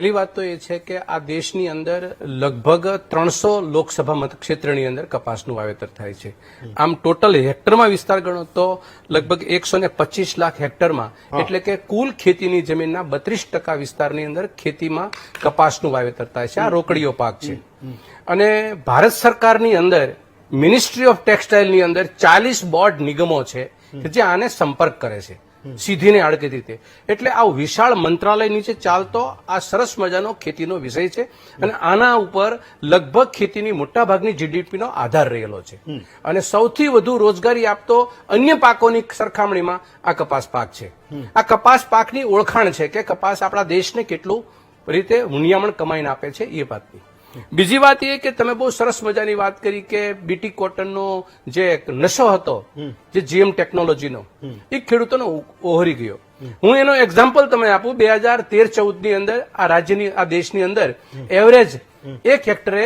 પહેલી વાત તો એ છે કે આ દેશની અંદર લગભગ 300 લોકસભા મતક્ષેત્રની અંદર કપાસનું વાવેતર થાય છે. આમ ટોટલ હેક્ટરમાં વિસ્તાર ગણો તો લગભગ 125 લાખ હેક્ટરમાં, એટલે કે કુલ ખેતીની જમીનના 32% વિસ્તારની અંદર ખેતીમાં કપાસનું વાવેતર થાય છે. આ રોકડીયો પાક છે. અને ભારત સરકારની અંદર મિનિસ્ટ્રી ઓફ ટેક્સટાઇલની અંદર 40 બોર્ડ નિગમો છે કે જે આને સંપર્ક કરે છે સીધી ને આડકતી રીતે. એટલે આ વિશાળ મંત્રાલય નીચે ચાલતો આ સરસ મજાનો ખેતીનો વિષય છે અને આના ઉપર લગભગ ખેતીની મોટાભાગની જીડીપીનો આધાર રહેલો છે. અને સૌથી વધુ રોજગારી આપતો અન્ય પાકોની સરખામણીમાં આ કપાસ પાક છે. આ કપાસ પાકની ઓળખાણ છે કે કપાસ આપણા દેશને કેટલું રીતે હુંડિયામણ કમાઈને આપે છે એ વાતની. બીજી વાત એ કે તમે બહુ સરસ મજાની વાત કરી કે બીટી કોટનનો જે નશો હતો, જે જીએમ ટેકનોલોજીનો, એ ખેડૂતોને ઓહરી ગયો. હું એનો એક્ઝામ્પલ તમને આપું. 2013-14 ની અંદર આ રાજ્યની આ દેશની અંદર એવરેજ એક હેક્ટરે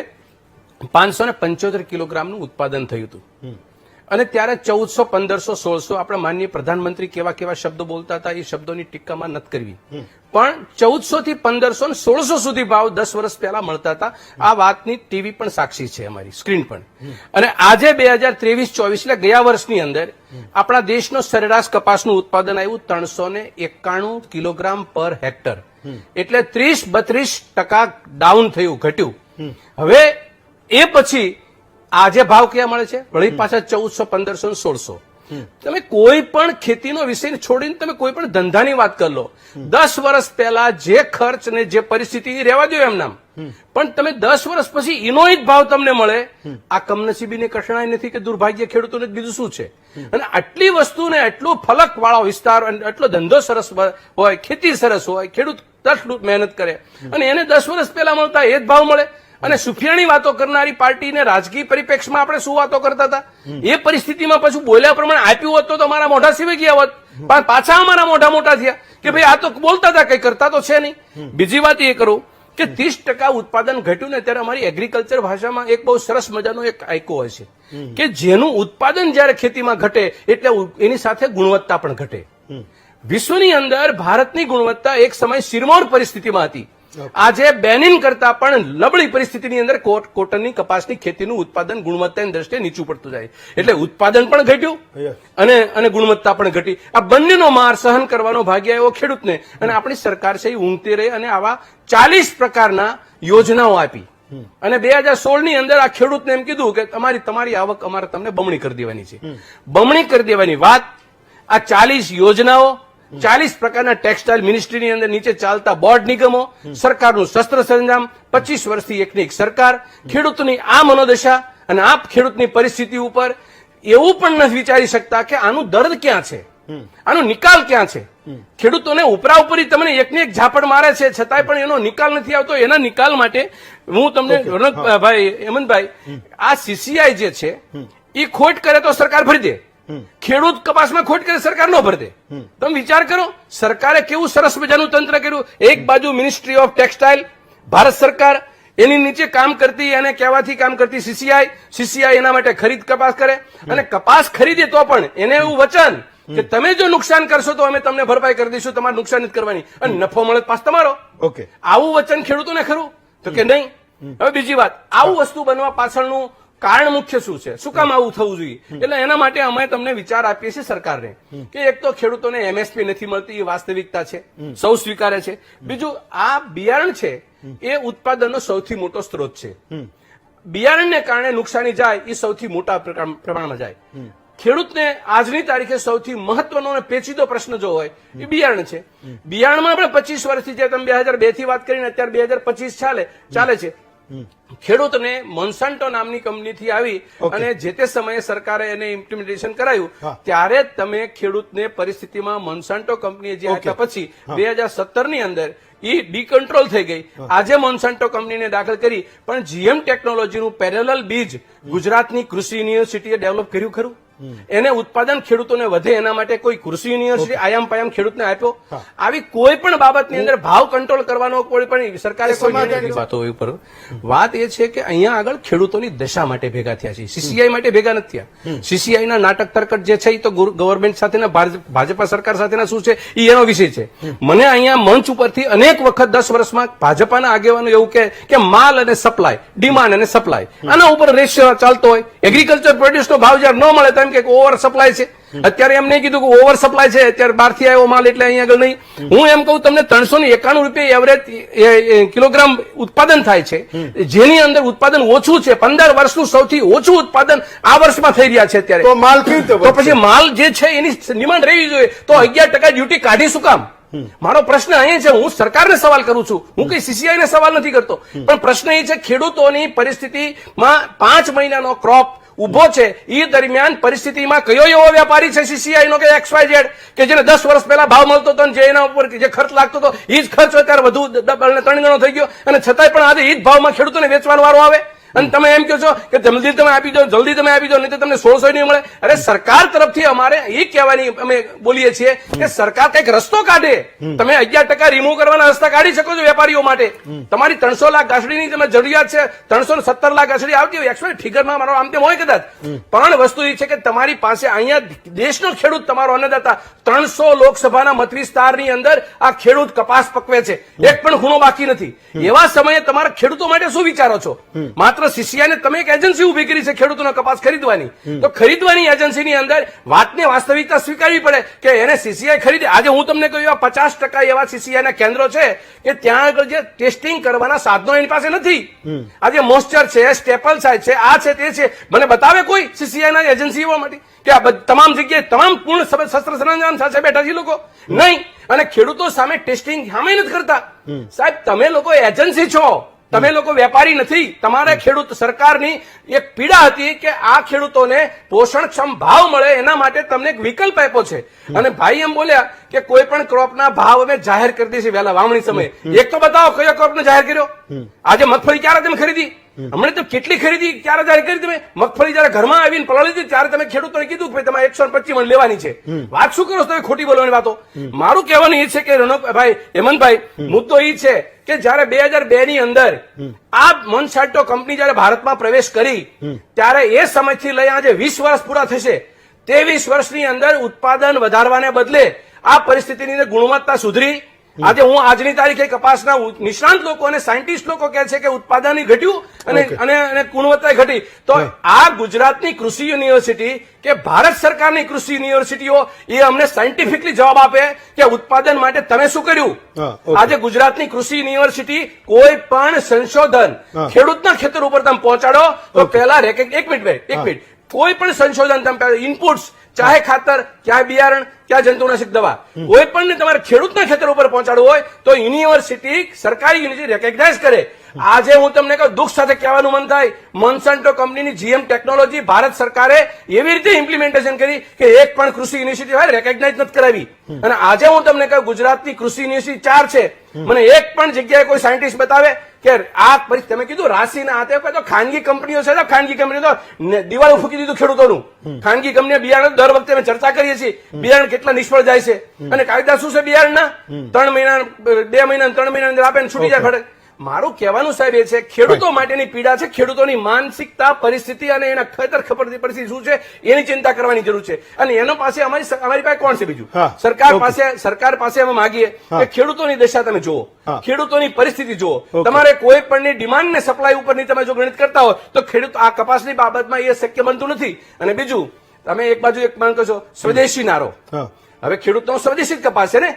575 કિલોગ્રામનું ઉત્પાદન થયું હતું. અને ત્યારે 1400, 1500, 1600 આપણા માનનીય પ્રધાનમંત્રી કેવા કેવા શબ્દો બોલતા હતા, એ શબ્દોની ટીકામાં નથી કરવી, પણ 1400 થી 1500 ને 1600 સુધી ભાવ 10 વર્ષ પહેલા મળતા હતા. આ વાતની ટીવી પણ સાક્ષી છે, અમારી સ્ક્રીન પણ. અને આજે 2023-24 એટલે ગયા વર્ષની અંદર આપણા દેશનો સરેરાશ કપાસનું ઉત્પાદન આવ્યું 391 કિલોગ્રામ પર હેક્ટર, એટલે 30-32% ડાઉન થયું, ઘટ્યું. હવે એ પછી આજે ભાવ ક્યાં મળે છે? વળી પાછા 1400, 1500, 1600. તમે કોઈ પણ ખેતીનો વિષય છોડીને તમે કોઈ પણ ધંધાની વાત કરી લો. 10 વર્ષ પહેલા જે ખર્ચ ને જે પરિસ્થિતિ રહેવા દો એમ નામ, પણ તમે 10 વર્ષ પછી એનો જ ભાવ તમને મળે, આ કમનસીબીને કઠણાઈ નથી કે દુર્ભાગ્ય ખેડૂતોને બીજું શું છે? અને આટલી વસ્તુને એટલો ફલક વાળો વિસ્તાર અને એટલો ધંધો સરસ હોય, ખેતી સરસ હોય, ખેડૂત 10 મહેનત કરે અને એને 10 વર્ષ પહેલા મળતા એ જ ભાવ મળે. અને સુફિયાણી વાતો કરનારી પાર્ટીને રાજકીય પરિપ્રેક્ષમાં આપણે શું વાતો કરતા હતા, એ પરિસ્થિતિમાં પાછું બોલ્યા પ્રમાણે આપ્યું હોત તો અમારા મોઢા સિવાય ગયા હોત, પણ પાછા અમારા મોઢા મોટા થયા કે ભાઈ આ તો બોલતા હતા, કઈ કરતા તો છે નહીં. બીજી વાત એ કરું કે 30% ઉત્પાદન ઘટ્યું ને ત્યારે અમારી એગ્રીકલ્ચર ભાષામાં એક બહુ સરસ મજાનો એક આયકો હોય છે કે જેનું ઉત્પાદન જયારે ખેતીમાં ઘટે એટલે એની સાથે ગુણવત્તા પણ ઘટે. વિશ્વની અંદર ભારતની ગુણવત્તા એક સમય સિરમૌર પરિસ્થિતિમાં હતી. આજે બેનિન કરતા પણ નબળી પરિસ્થિતિની અંદર કોટનની કપાસની ખેતીનું ઉત્પાદન ગુણવત્તાની દ્રષ્ટિએ નીચું પડતું જાય. એટલે ઉત્પાદન પણ ઘટ્યું અને ગુણવત્તા પણ ઘટી. આ બંનેનો માર સહન કરવાનો ભાગ્ય એવો ખેડૂતને. અને આપણી સરકાર છે એ ઊંઘતી રહી અને આવા 40 પ્રકારના યોજનાઓ આપી. અને 2016 ની અંદર આ ખેડૂતને એમ કીધું કે તમારી આવક અમારે તમને બમણી કરી દેવાની છે. બમણી કરી દેવાની વાત આ 40 યોજનાઓ, 40 પ્રકારના ટેક્સટાઇલ મિનિસ્ટ્રીની અંદર નીચે ચાલતા બોર્ડ નિગમો, સરકારનું શસ્ત્ર સરંજામ, 25 વર્ષથી એકની એક સરકાર, ખેડૂતની આ મનોદશા અને આ ખેડૂતની પરિસ્થિતિ ઉપર એવું પણ નથી વિચારી શકતા કે આનું દર્દ ક્યાં છે, આનો નિકાલ ક્યાં છે. ખેડૂતોને ઉપરા ઉપરી તમને એકને એક ઝાપડ મારે છે, છતાંય પણ એનો નિકાલ નથી આવતો. એના નિકાલ માટે હું તમને ભાઈ હેમંતભાઈ, આ સીસીઆઈ જે છે એ ખોટ કરે તો સરકાર ભરી દે, ખેડૂત કપાસમાં ખોટ કરે સરકાર ન ભરી દે. તમે વિચાર કરો, સરકારે કેવું સરસ મજાનું તંત્ર કર્યું. એક બાજુ મિનિસ્ટ્રી ઓફ ટેક્સટાઇલ ભારત સરકાર, એની નીચે કામ કરતી અને કહેવાથી કામ કરતી સીસીઆઈ એના માટે ખરીદ કપાસ કરે અને કપાસ ખરીદે તો પણ એને એવું વચન કે તમે જો નુકસાન કરશો તો અમે તમને ભરપાઈ કરી દઈશું, તમારે નુકસાન નથી કરવાની અને નફો મળે પાસ તમારો. ઓકે, આવું વચન ખેડૂતોને ખરું તો કે નહીં? હવે બીજી વાત, આવું વસ્તુ બનવા પાછળનું કારણ મુખ્ય શું છે, શું કામ આવું થવું જોઈએ? એટલે એના માટે અમે તમને વિચાર આપીએ છીએ સરકારને કે એક તો ખેડૂતોને એમએસપી નથી મળતી, એ વાસ્તવિકતા છે, સૌ સ્વીકારે છે. બીજું, આ બિયારણ છે એ ઉત્પાદનનો સૌથી મોટો સ્ત્રોત છે. બિયારણને કારણે નુકસાની જાય એ સૌથી મોટા પ્રમાણમાં જાય. ખેડૂતને આજની તારીખે સૌથી મહત્વનો અને પેચીદો પ્રશ્ન જો હોય એ બિયારણ છે. બિયારણમાં આપણે 25 વર્ષથી, જે તમે 2002 થી વાત કરીને અત્યારે 2025 ચાલે છે, ખેડૂતને મોન્સાન્ટો નામની કંપનીથી આવી અને જે તે સમયે સરકારે એને ઇમ્પ્લિમેન્ટેશન કરાયું ત્યારે તમે ખેડૂતને પરિસ્થિતિમાં મોન્સાન્ટો કંપનીએ જે આપ્યા પછી 2017 ની અંદર એ ડીકન્ટ્રોલ થઈ ગઈ. આજે મોન્સાન્ટો કંપનીને દાખલ કરી, પણ જીએમ ટેકનોલોજીનું પેરેલલ બીજ ગુજરાતની કૃષિ યુનિવર્સિટીએ ડેવલપ કર્યું ખરું? એને ઉત્પાદન ખેડૂતોને વધે એના માટે કોઈ કૃષિ યુનિવર્સિટી આયામ પાયામ ખેડૂતને આપ્યો? આવી કોઈ પણ બાબતની અંદર ભાવ કંટ્રોલ કરવાનો કોઈ પણ સરકારે વાતો ઉપર વાત એ છે કે અહીંયા આગળ ખેડૂતોની દશા માટે ભેગા થયા છે, સીસીઆઈ માટે ભેગા નથી થયા. સીસીઆઈ ના નાટક તરકટ જે છે એ તો ગવર્મેન્ટ સાથેના ભાજપા સરકાર સાથેના શું છે એ એનો વિષય છે. મને અહીંયા મંચ ઉપરથી અનેક અનેક વખત 10 વર્ષમાં ભાજપાના આગેવાનો એવું કે માલ અને સપ્લાય, ડિમાન્ડ અને સપ્લાય, આના ઉપર રેશિયો ચાલતો હોય. એગ્રીકલ્ચર પ્રોડ્યુસનો ભાવ જયારે ન મળે તો એમ કે ઓવર સપ્લાય છે. અત્યારે એમ નહીં કીધું કે ઓવર સપ્લાય છે, અત્યારે બહારથી આવ્યો માલ એટલે અહીંયા આગળ નહીં. હું એમ કહું તમને 391 રૂપિયા એવરેજ કિલોગ્રામ ઉત્પાદન થાય છે, જેની અંદર ઉત્પાદન ઓછું છે. 15 વર્ષનું સૌથી ઓછું ઉત્પાદન આ વર્ષમાં થઈ રહ્યા છે અત્યારે. તો માલ કેવી રીતે તો પછી માલ જે છે એની ડિમાન્ડ રહેવી જોઈએ. તો 11% ડ્યુટી કાઢી શું કામ? મારો પ્રશ્ન અહીં છે, હું સરકારને સવાલ કરું છું, હું કઈ સીસીઆઈ ને સવાલ નથી કરતો, પણ પ્રશ્ન એ છે ખેડૂતોની પરિસ્થિતિમાં 5 મહિનાનો ક્રોપ ઉભો છે, એ દરમિયાન પરિસ્થિતિમાં કયો એવો વેપારી છે સીસીઆઈ નો કે XYZ કે જેને 10 વર્ષ પહેલા ભાવ મળતો હતો જે એના ઉપર જે ખર્ચ લાગતો હતો એ જ ખર્ચ અત્યારે વધુ 3 ગણો થઈ ગયો, અને છતાંય પણ આજે એ જ ભાવમાં ખેડૂતોને વેચવાનો વારો આવે. અને તમે એમ કહો છો કે જલ્દી તમે આપી દો, જલ્દી તમે આપી દો, નહીં તો તમને 1600 નહીં મળે. અરે સરકાર તરફથી અમારે એ કહેવાની અમે બોલીએ છીએ કે સરકાર કઈક રસ્તો કાઢે. તમે 11% રિમૂવ કરવાના રસ્તા કાઢી શકો છો વેપારીઓ માટે. તમારી 300 લાખ ગાંસડીની તમે જરૂરિયાત છે, 317 લાખ ગાંસડી આવતી હોય, એક્સપેક્ટ ફિગરમાં મારો આમ તેમ હોય કદાચ, પણ વસ્તુ એ છે કે તમારી પાસે અહીંયા દેશનો ખેડૂત તમારો અન્નદાતા 300 લોકસભાના મત વિસ્તારની અંદર આ ખેડૂત કપાસ પકવે છે, એક પણ ખૂણો બાકી નથી. એવા સમયે તમારા ખેડૂતો માટે શું વિચારો છો? માત્ર સીસીઆઈ ને તમે એક એજન્સી ઉભી કરી છે ખેડૂતોનો કપાસ ખરીદવાની, તો ખરીદવાની એજન્સીની અંદર વાતને વાસ્તવિકતા સ્વીકારવી પડે કે એને સીસીઆઈ ખરીદે. આજે હું તમને કહ્યું એવા 50% એવા સીસીઆઈ ના કેન્દ્રો છે કે ત્યાં આગળ જે ટેસ્ટિંગ કરવાના સાધનો એની પાસે નથી. આજે મોઇસ્ચર છે, સ્ટેપલ સાઇઝ છે, આ છે તે છે, મને બતાવે કોઈ સીસીઆઈ ના એજન્સીઓ માટે કે આ તમામ જગ્યાએ તમામ પૂર્ણ શસ્ત્ર સરંજામ સાથે બેઠા છે લોકો? નહીં. અને ખેડૂતો સામે ટેસ્ટિંગ સામે નથી કરતા. સાહેબ તમે લોકો એજન્સી છો, તમે લોકો વેપારી નથી. તમારે ખેડૂત સરકારની એક પીડા હતી કે આ ખેડૂતોને પોષણક્ષમ ભાવ મળે એના માટે તમને એક વિકલ્પ આપ્યો છે. અને ભાઈ એમ બોલ્યા કે કોઈ પણ ક્રોપના ભાવ અમે જાહેર કરી દઈશું વહેલા વાવણી સમયે. એક તો બતાવો કયો ક્રોપને જાહેર કર્યો? આજે મગફળી ક્યારે તમે ખરીદી? હમણાં તો કેટલી ખરીદી ક્યારે જાહેર કરી તમે? મગફળી જયારે ઘરમાં આવીને પલાળી દીધી ત્યારે તમે ખેડૂતોને કીધું કે તમારે 125 મણ લેવાની છે. વાત શું કરો છો તમે ખોટી બોલવાની વાતો? મારું કહેવાનું એ છે કે રણકભાઈ, હેમંતભાઈ, મુદ્દો એ છે કે જયારે 2002 ની અંદર આ મોન્સાન્ટો કંપની જયારે ભારતમાં પ્રવેશ કરી ત્યારે એ સમયથી લઈ આજે 20 વર્ષ પૂરા થશે. 23 વર્ષની અંદર ઉત્પાદન વધારવાને બદલે આ પરિસ્થિતિની અંદર ગુણવત્તા સુધરી. આજે હું આજની તારીખે કપાસના નિષ્ણાંત લોકો અને સાયન્ટિસ્ટ લોકો કહે છે કે ઉત્પાદન ઘટ્યું અને ગુણવત્તા ઘટી. તો આ ગુજરાતની કૃષિ યુનિવર્સિટી કે ભારત સરકારની કૃષિ યુનિવર્સિટીઓ એ અમને સાયન્ટિફિકલી જવાબ આપે કે ઉત્પાદન માટે તમે શું કર્યું. આજે ગુજરાતની કૃષિ યુનિવર્સિટી કોઈ પણ સંશોધન ખેડૂતના ખેતર ઉપર તમે પહોંચાડો તો પહેલા એક મિનિટ કોઈ પણ સંશોધન તમે ઇનપુટ્સ, ચાહે ખાતર, ચાહે બિયારણ, ચાહે જંતુનાશક દવા, કોઈ પણ તમારે ખેડૂતના ખેતર ઉપર પહોંચાડવું હોય તો યુનિવર્સિટી, સરકારી યુનિવર્સિટી રેકગ્નાઇઝ કરે. આજે હું તમને કહું, દુઃખ સાથે કહેવાનું મન થાય, મોન્સાન્ટો કંપનીની GM ટેકનોલોજી ભારત સરકારે એવી રીતે ઇમ્પ્લિમેન્ટેશન કરી કે એક પણ કૃષિ યુનિવર્સિટી હોય રેકગ્નાઇઝ નથી કરાવી. અને આજે હું તમને કહું ગુજરાતની કૃષિ યુનિવર્સિટી 4 છે, મને એક પણ જગ્યાએ કોઈ સાયન્ટિસ્ટ બતાવે કે આ તમે કીધું રાશિના હાથે તો ખાનગી કંપનીઓ છે, ખાનગી કંપનીઓ તો દિવાળું ફૂકી દીધું ખેડૂતોનું. ખાનગી કંપનીઓ બિયારણ દર વખતે અમે ચર્ચા કરીએ છીએ, બિયારણ કેટલા નિષ્ફળ જાય છે. અને કાયદા શું છે બિયારણના? 3 મહિના 2 મહિના 3 મહિના અંદર આપે છૂટી જાય ફટક. મારું કહેવાનું સાહેબ એ છે ખેડૂતો માટેની પીડા છે, ખેડૂતોની માનસિકતા, પરિસ્થિતિ અને એના ખેતર ખપતની પરિસ્થિતિ શું છે એની ચિંતા કરવાની જરૂર છે. અને એનો પાસે અમારી પાસે કોણ છે બીજું? સરકાર પાસે અમે માગીએ કે ખેડૂતોની દશા તમે જુઓ, ખેડૂતોની પરિસ્થિતિ જુઓ. તમારે કોઈ પણની ડિમાન્ડ ને સપ્લાય ઉપરની તમે જો ગણિત કરતા હો તો ખેડૂત આ કપાસની બાબતમાં એ શક્ય બનતું નથી. અને બીજું, તમે એક બાજુ એક માન કહો છો સ્વદેશી નારો, હવે ખેડૂતનો સ્વદેશી જ કપાસ છે ને,